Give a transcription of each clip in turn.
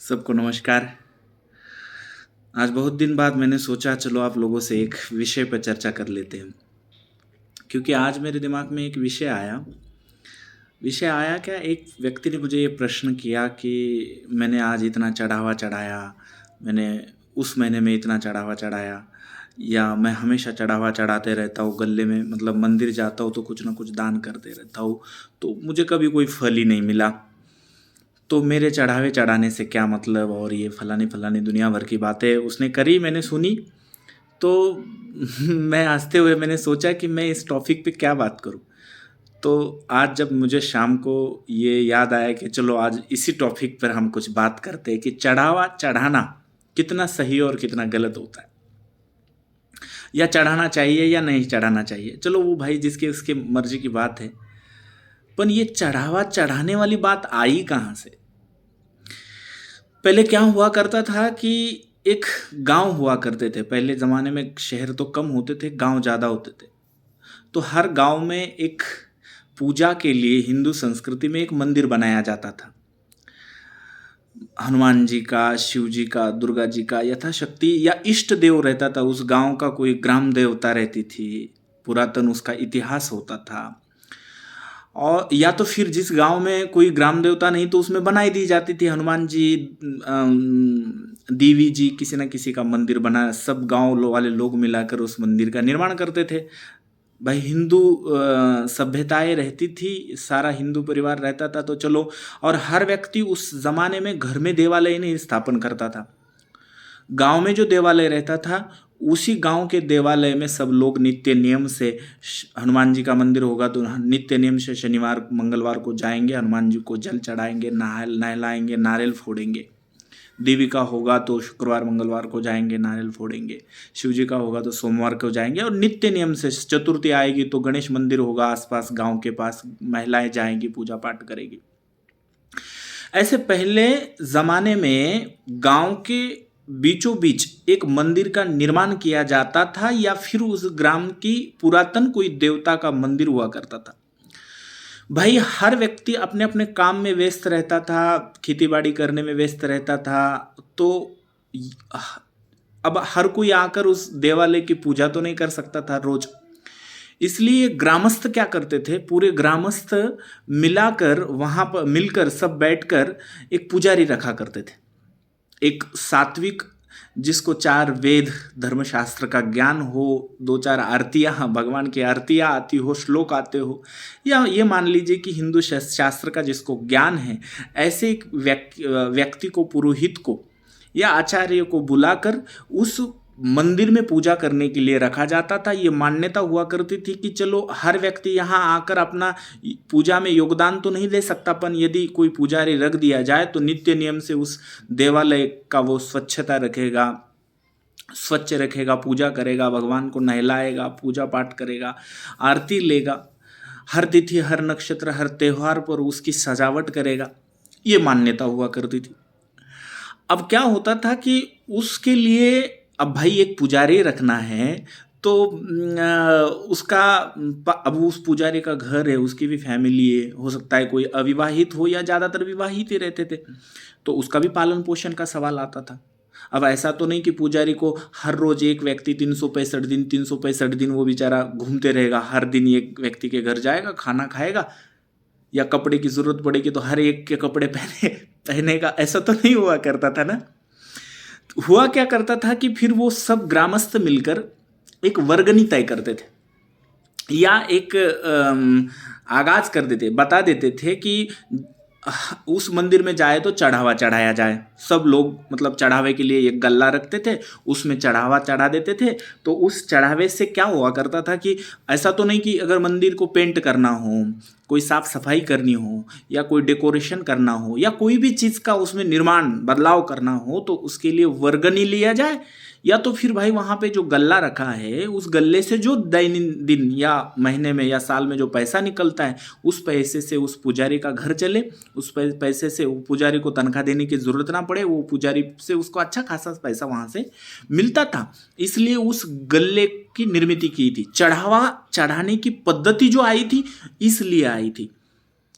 सबको नमस्कार। आज बहुत दिन बाद मैंने सोचा चलो आप लोगों से एक विषय पर चर्चा कर लेते हैं, क्योंकि आज मेरे दिमाग में एक विषय आया क्या, एक व्यक्ति ने मुझे ये प्रश्न किया कि मैंने आज इतना चढ़ावा चढ़ाया, मैंने उस महीने में इतना चढ़ावा चढ़ाया, या मैं हमेशा चढ़ावा चढ़ाते रहता हूँ, गले में मतलब मंदिर जाता हूँ तो कुछ ना कुछ दान करते रहता हूँ, तो मुझे कभी कोई फल ही नहीं मिला। तो मेरे चढ़ावे चढ़ाने से क्या मतलब, और ये फलानी फलानी दुनिया भर की बातें उसने करी, मैंने सुनी। तो मैं हंसते हुए मैंने सोचा कि मैं इस टॉपिक पे क्या बात करूं। तो आज जब मुझे शाम को ये याद आया कि चलो आज इसी टॉपिक पर हम कुछ बात करते हैं कि चढ़ावा चढ़ाना कितना सही और कितना गलत होता है, या चढ़ाना चाहिए या नहीं चढ़ाना चाहिए। चलो वो भाई जिसके उसके मर्जी की बात है, पर ये चढ़ावा चढ़ाने वाली बात आई कहाँ से। पहले क्या हुआ करता था कि एक गांव हुआ करते थे। पहले ज़माने में शहर तो कम होते थे, गांव ज़्यादा होते थे। तो हर गांव में एक पूजा के लिए हिंदू संस्कृति में एक मंदिर बनाया जाता था। हनुमान जी का, शिव जी का, दुर्गा जी का यथाशक्ति, या इष्ट देव रहता था। उस गांव का कोई ग्राम देवता रहती थी, पुरातन उसका इतिहास होता था। और या तो फिर जिस गांव में कोई ग्राम देवता नहीं तो उसमें बनाई दी जाती थी हनुमान जी, देवी जी, किसी न किसी का मंदिर बना, सब गांव वाले लोग मिलाकर उस मंदिर का निर्माण करते थे। भाई हिंदू सभ्यताएं रहती थी, सारा हिंदू परिवार रहता था, तो चलो। और हर व्यक्ति उस जमाने में घर में देवालय नहीं स्थापन करता था। गांव में जो देवालय रहता था उसी गांव के देवालय में सब लोग नित्य नियम से, हनुमान जी का मंदिर होगा तो नित्य नियम से शनिवार मंगलवार को जाएंगे, हनुमान जी को जल चढ़ाएंगे, नहलाएंगे, नारियल फोड़ेंगे। देवी का होगा तो शुक्रवार मंगलवार को जाएंगे, नारियल फोड़ेंगे। शिव जी का होगा तो सोमवार को जाएंगे। और नित्य नियम से चतुर्थी आएगी तो गणेश मंदिर होगा आसपास गांव के पास, महिलाएं जाएंगी, पूजा पाठ करेगी। ऐसे पहले जमाने में गांव के बीचों बीच एक मंदिर का निर्माण किया जाता था, या फिर उस ग्राम की पुरातन कोई देवता का मंदिर हुआ करता था। भाई हर व्यक्ति अपने अपने काम में व्यस्त रहता था, खेती बाड़ी करने में व्यस्त रहता था। तो अब हर कोई आकर उस देवालय की पूजा तो नहीं कर सकता था रोज। इसलिए ग्रामस्थ क्या करते थे, पूरे ग्रामस्थ मिलाकर वहां पर मिलकर सब बैठकर एक पुजारी रखा करते थे, एक सात्विक, जिसको चार वेद धर्मशास्त्र का ज्ञान हो, दो चार आरतियाँ, भगवान की आरतियाँ आती हो, श्लोक आते हो, या ये मान लीजिए कि हिंदू शास्त्र का जिसको ज्ञान है, ऐसे एक व्यक्ति को, पुरोहित को या आचार्य को बुलाकर उस मंदिर में पूजा करने के लिए रखा जाता था। ये मान्यता हुआ करती थी कि चलो हर व्यक्ति यहाँ आकर अपना पूजा में योगदान तो नहीं दे सकता, पर यदि कोई पुजारी रख दिया जाए तो नित्य नियम से उस देवालय का वो स्वच्छता रखेगा, स्वच्छ रखेगा, पूजा करेगा, भगवान को नहलाएगा, पूजा पाठ करेगा, आरती लेगा, हर तिथि, हर नक्षत्र, हर त्योहार पर उसकी सजावट करेगा। ये मान्यता हुआ करती थी। अब क्या होता था कि उसके लिए, अब भाई एक पुजारी रखना है तो उसका अब उस पुजारी का घर है, उसकी भी फैमिली है, हो सकता है कोई अविवाहित हो या ज़्यादातर विवाहित ही रहते थे, तो उसका भी पालन पोषण का सवाल आता था। अब ऐसा तो नहीं कि पुजारी को हर रोज एक व्यक्ति 365 दिन वो बेचारा घूमते रहेगा, हर दिन एक व्यक्ति के घर जाएगा, खाना खाएगा, या कपड़े की जरूरत पड़ेगी तो हर एक के कपड़े पहनेगा, ऐसा तो नहीं हुआ करता था ना। हुआ क्या करता था कि फिर वो सब ग्रामस्थ मिलकर एक वर्गनी तय करते थे, या एक आगाज कर देते, बता देते थे कि उस मंदिर में जाए तो चढ़ावा चढ़ाया जाए। सब लोग मतलब चढ़ावे के लिए एक गल्ला रखते थे, उसमें चढ़ावा चढ़ा देते थे। तो उस चढ़ावे से क्या हुआ करता था कि ऐसा तो नहीं कि अगर मंदिर को पेंट करना हो, कोई साफ सफाई करनी हो, या कोई डेकोरेशन करना हो, या कोई भी चीज़ का उसमें निर्माण बदलाव करना हो, तो उसके लिए वर्गनी लिया जाए, या तो फिर भाई वहाँ पे जो गल्ला रखा है उस गल्ले से जो दैनिक या महीने में या साल में जो पैसा निकलता है, उस पैसे से उस पुजारी का घर चले, उस पैसे से वो पुजारी को तनख्वाह देने की ज़रूरत ना पड़े, वो पुजारी से उसको अच्छा खासा पैसा वहाँ से मिलता था। इसलिए उस गल्ले की निर्मित की थी। चढ़ावा चढ़ाने की पद्धति जो आई थी इसलिए आई थी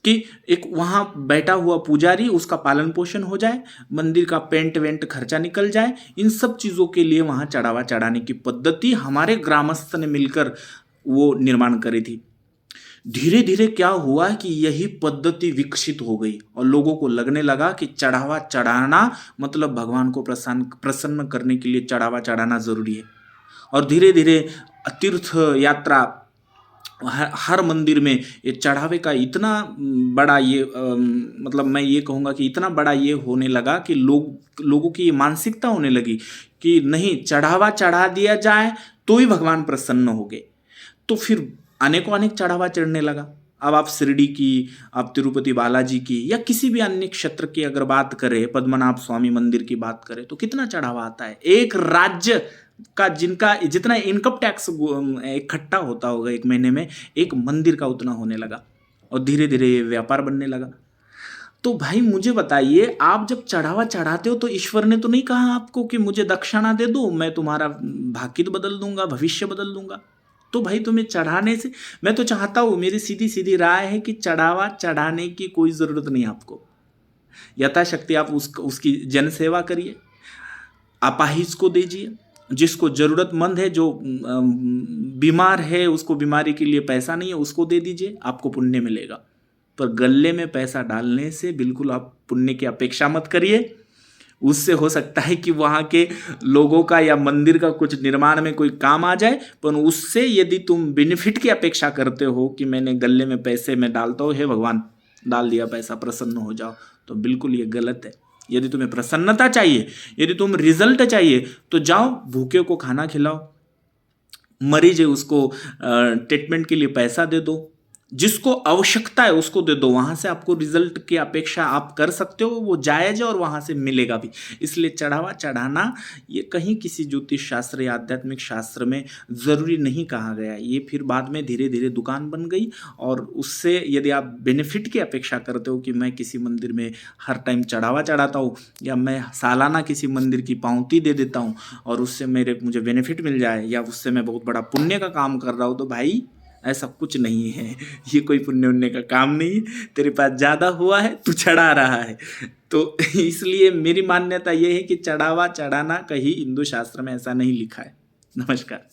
कि एक वहाँ बैठा हुआ पुजारी, उसका पालन पोषण हो जाए, मंदिर का पेंट वेंट खर्चा निकल जाए। इन सब चीज़ों के लिए वहाँ चढ़ावा चढ़ाने की पद्धति हमारे ग्रामस्थ ने मिलकर वो निर्माण करी थी। धीरे धीरे क्या हुआ कि यही पद्धति विकसित हो गई और लोगों को लगने लगा कि चढ़ावा चढ़ाना मतलब भगवान को प्रसन्न करने के लिए चढ़ावा चढ़ाना जरूरी है। और धीरे धीरे तीर्थ यात्रा हर मंदिर में ये चढ़ावे का इतना बड़ा ये मतलब मैं ये कहूँगा कि इतना बड़ा ये होने लगा कि लोगों की ये मानसिकता होने लगी कि नहीं, चढ़ावा चढ़ा दिया जाए तो ही भगवान प्रसन्न हो गए। तो फिर अनेकों अनेक चढ़ावा चढ़ने लगा। अब आप शिरडी की, आप तिरुपति बालाजी की या किसी भी अन्य क्षेत्र की अगर बात करें, पद्मनाभ स्वामी मंदिर की बात करें, तो कितना चढ़ावा आता है। एक राज्य का जिनका जितना इनकम टैक्स इकट्ठा होता होगा एक महीने में, एक मंदिर का उतना होने लगा और धीरे धीरे ये व्यापार बनने लगा। तो भाई मुझे बताइए, आप जब चढ़ावा चढ़ाते हो तो ईश्वर ने तो नहीं कहा आपको कि मुझे दक्षिणा दे दो, मैं तुम्हारा भाग्य बदल दूंगा, भविष्य बदल दूंगा। तो भाई तुम्हें चढ़ाने से, मैं तो चाहता हूँ, मेरी सीधी सीधी राय है कि चढ़ावा चढ़ाने की कोई ज़रूरत नहीं आपको। यथाशक्ति आप उसकी जन सेवा करिए, अपाहिज को दीजिए, जिसको ज़रूरतमंद है, जो बीमार है, उसको बीमारी के लिए पैसा नहीं है, उसको दे दीजिए, आपको पुण्य मिलेगा। पर गले में पैसा डालने से बिल्कुल आप पुण्य की अपेक्षा मत करिए। उससे हो सकता है कि वहाँ के लोगों का या मंदिर का कुछ निर्माण में कोई काम आ जाए, पर उससे यदि तुम बेनिफिट की अपेक्षा करते हो कि मैंने गले में पैसे में डालता हूँ, हे भगवान डाल दिया पैसा, प्रसन्न हो जाओ, तो बिल्कुल ये गलत है। यदि तुम्हें प्रसन्नता चाहिए, यदि तुम रिजल्ट चाहिए, तो जाओ भूखे को खाना खिलाओ, मरीज है उसको ट्रीटमेंट के लिए पैसा दे दो, जिसको आवश्यकता है उसको दे दो। वहाँ से आपको रिजल्ट की अपेक्षा आप कर सकते हो, वो जायज़ है और वहाँ से मिलेगा भी। इसलिए चढ़ावा चढ़ाना ये कहीं किसी ज्योतिष शास्त्र या आध्यात्मिक शास्त्र में ज़रूरी नहीं कहा गया। ये फिर बाद में धीरे धीरे दुकान बन गई और उससे यदि आप बेनिफिट की अपेक्षा करते हो कि मैं किसी मंदिर में हर टाइम चढ़ावा चढ़ाता हूँ या मैं सालाना किसी मंदिर की पावती दे देता हूँ और उससे मुझे बेनिफिट मिल जाए या उससे मैं बहुत बड़ा पुण्य का काम कर रहा हूँ, तो भाई ऐसा कुछ नहीं है। ये कोई पुण्य उन्य का काम नहीं है। तेरे पास ज़्यादा हुआ है, तू चढ़ा रहा है। तो इसलिए मेरी मान्यता ये है कि चढ़ावा चढ़ाना कहीं हिंदू शास्त्र में ऐसा नहीं लिखा है। नमस्कार।